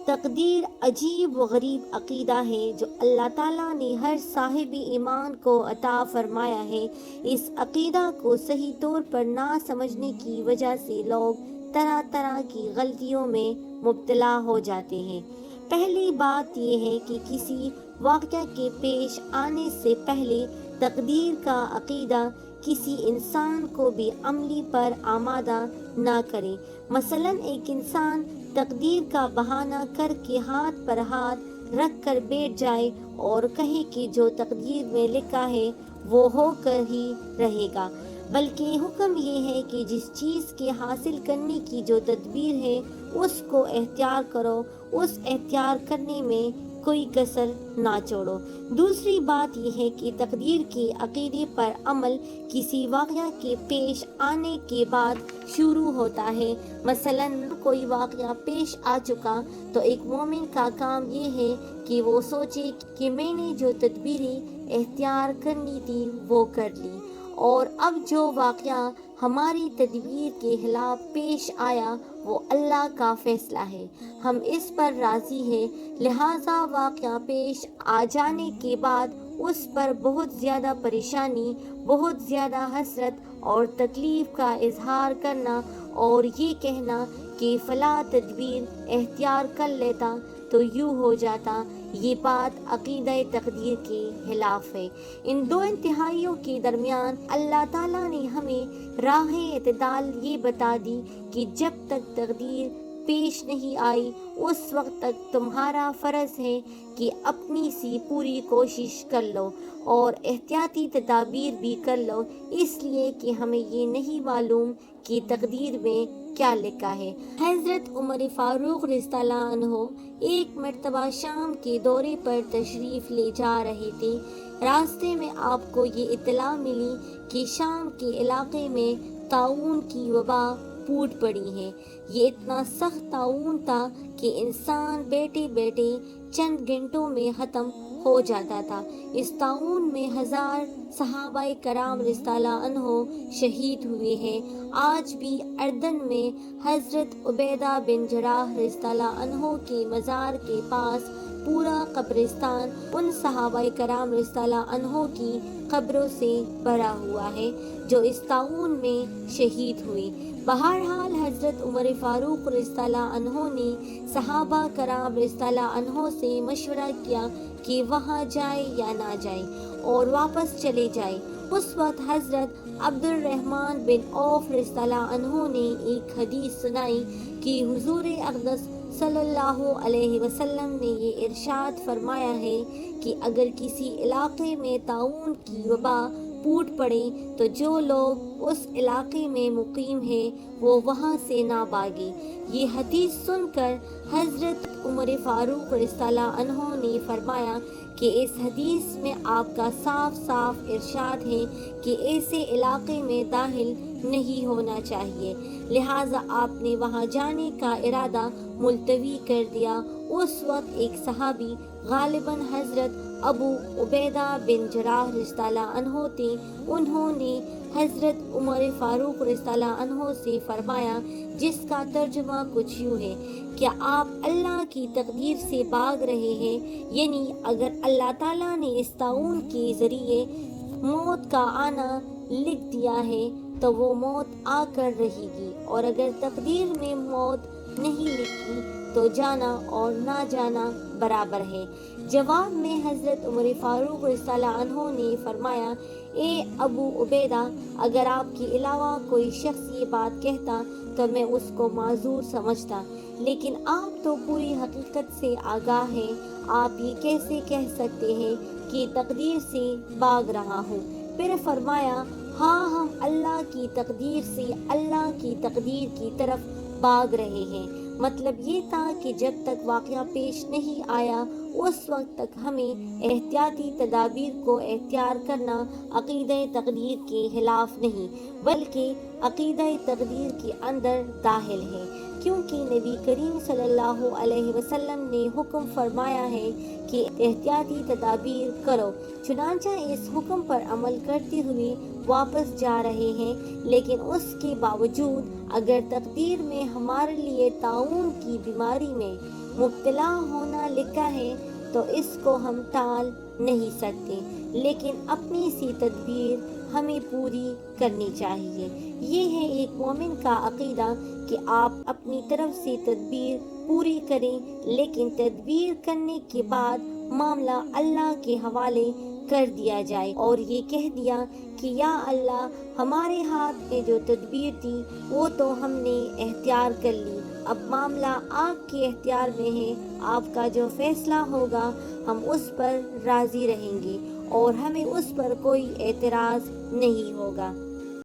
تقدیر عجیب و غریب عقیدہ ہے جو اللہ تعالیٰ نے ہر صاحب ایمان کو عطا فرمایا ہے۔ اس عقیدہ کو صحیح طور پر نہ سمجھنے کی وجہ سے لوگ طرح طرح کی غلطیوں میں مبتلا ہو جاتے ہیں۔ پہلی بات یہ ہے کہ کسی واقعہ کے پیش آنے سے پہلے تقدیر کا عقیدہ کسی انسان کو بھی عملی پر آمادہ نہ کرے۔ مثلاً ایک انسان تقدیر کا بہانہ کر کے ہاتھ پر ہاتھ رکھ کر بیٹھ جائے اور کہے کہ جو تقدیر میں لکھا ہے وہ ہو کر ہی رہے گا، بلکہ حکم یہ ہے کہ جس چیز کے حاصل کرنے کی جو تدبیر ہے اس کو اختیار کرو، اس اختیار کرنے میں کوئی کسر نہ چھوڑو۔ دوسری بات یہ ہے کہ تقدیر کے عقیدے پر عمل کسی واقعہ کے پیش آنے کے بعد شروع ہوتا ہے۔ مثلاً کوئی واقعہ پیش آ چکا تو ایک مومن کا کام یہ ہے کہ وہ سوچے کہ میں نے جو تدبیریں اختیار کرنی تھی وہ کر لی، اور اب جو واقعہ ہماری تدبیر کے خلاف پیش آیا وہ اللہ کا فیصلہ ہے، ہم اس پر راضی ہیں، لہٰذا واقعہ پیش آ جانے کے بعد اس پر بہت زیادہ پریشانی، بہت زیادہ حسرت اور تکلیف کا اظہار کرنا اور یہ کہنا کہ فلاں تدبیر اختیار کر لیتا تو یوں ہو جاتا، یہ بات عقیدہ تقدیر کے خلاف ہے۔ ان دو انتہائیوں کے درمیان اللہ تعالیٰ نے ہمیں راہ اعتدال یہ بتا دی کہ جب تک تقدیر پیش نہیں آئی اس وقت تک تمہارا فرض ہے کہ اپنی سی پوری کوشش کر لو اور احتیاطی تدابیر بھی کر لو، اس لیے کہ ہمیں یہ نہیں معلوم کہ تقدیر میں کیا لکھا ہے۔ حضرت عمر فاروق رضی اللہ عنہ ایک مرتبہ شام کے دورے پر تشریف لے جا رہے تھے۔ راستے میں آپ کو یہ اطلاع ملی کہ شام کے علاقے میں طاعون کی وبا پھوٹ پڑی ہے۔ یہ اتنا سخت طاعون تھا کہ انسان بیٹھے بیٹھے چند گھنٹوں میں ختم ہو جاتا تھا۔ اس طاعون میں 1000 صحابہ کرام رضی اللہ عنہ شہید ہوئے ہیں۔ آج بھی اردن میں حضرت عبیدہ بن جراح رضی اللہ عنہ کے مزار کے پاس پورا قبرستان ان صحابہ کرام رضی اللہ عنہ کی قبروں سے بھرا ہوا ہے جو اس طاعون میں شہید ہوئے۔ بہرحال حضرت عمر فاروق رضی اللہ عنہ نے صحابہ کرام رضی اللہ عنہ سے مشورہ کیا کہ وہاں جائے یا نہ جائے اور واپس چلے جائے۔ اس وقت حضرت عبد الرحمن بن عوف رضی اللہ عنہ نے ایک حدیث سنائی کہ حضور اقدس صلی اللہ علیہ وسلم نے یہ ارشاد فرمایا ہے کہ اگر کسی علاقے میں طاعون کی وبا پھوٹ پڑے تو جو لوگ اس علاقے میں مقیم ہیں وہ وہاں سے نہ بھاگے۔ یہ حدیث سن کر حضرت عمر فاروق رضی اللہ عنہ نے فرمایا کہ اس حدیث میں آپ کا صاف صاف ارشاد ہے کہ ایسے علاقے میں داخل نہیں ہونا چاہیے، لہٰذا آپ نے وہاں جانے کا ارادہ ملتوی کر دیا۔ اس وقت ایک صحابی غالباً حضرت ابو عبیدہ بن جراح رضی اللہ عنہ تھے، انہوں نے حضرت عمر فاروق رضی اللہ عنہ سے فرمایا، جس کا ترجمہ کچھ یوں ہے، کیا آپ اللہ کی تقدیر سے بھاگ رہے ہیں؟ یعنی اگر اللہ تعالیٰ نے اس طاعون کے ذریعے موت کا آنا لکھ دیا ہے تو وہ موت آ کر رہے گی، اور اگر تقدیر میں موت نہیں لکھی تو جانا اور نہ جانا برابر ہے۔ جواب میں حضرت عمر فاروق رضی اللہ عنہ نے فرمایا، اے ابو عبیدہ، اگر آپ کے علاوہ کوئی شخص یہ بات کہتا تو میں اس کو معذور سمجھتا، لیکن آپ تو پوری حقیقت سے آگاہ ہیں، آپ یہ کیسے کہہ سکتے ہیں کہ تقدیر سے بھاگ رہا ہوں؟ پھر فرمایا، ہاں ہم اللہ کی تقدیر سے اللہ کی تقدیر کی طرف بھاگ رہے ہیں۔ مطلب یہ تھا کہ جب تک واقعہ پیش نہیں آیا اس وقت تک ہمیں احتیاطی تدابیر کو اختیار کرنا عقیدہ تقدیر کے خلاف نہیں بلکہ عقیدہ تقدیر کے اندر داخل ہے۔ کیونکہ نبی کریم صلی اللہ علیہ وسلم نے حکم فرمایا ہے کہ احتیاطی تدابیر کرو۔ چنانچہ اس حکم پر عمل کرتے ہوئے واپس جا رہے ہیں، لیکن اس کے باوجود اگر تقدیر میں ہمارے لیے طاعون کی بیماری میں مبتلا ہونا لکھا ہے تو اس کو ہم ٹال نہیں سکتے، لیکن اپنی سی تدبیر ہمیں پوری کرنی چاہیے۔ یہ ہے ایک مومن کا عقیدہ کہ آپ اپنی طرف سے تدبیر پوری کریں، لیکن تدبیر کرنے کے بعد معاملہ اللہ کے حوالے کر دیا جائے اور یہ کہہ دیا کہ یا اللہ، ہمارے ہاتھ میں جو تدبیر تھی وہ تو ہم نے اختیار کر لی، اب معاملہ آپ کے اختیار میں ہے، آپ کا جو فیصلہ ہوگا ہم اس پر راضی رہیں گے اور ہمیں اس پر کوئی اعتراض نہیں ہوگا۔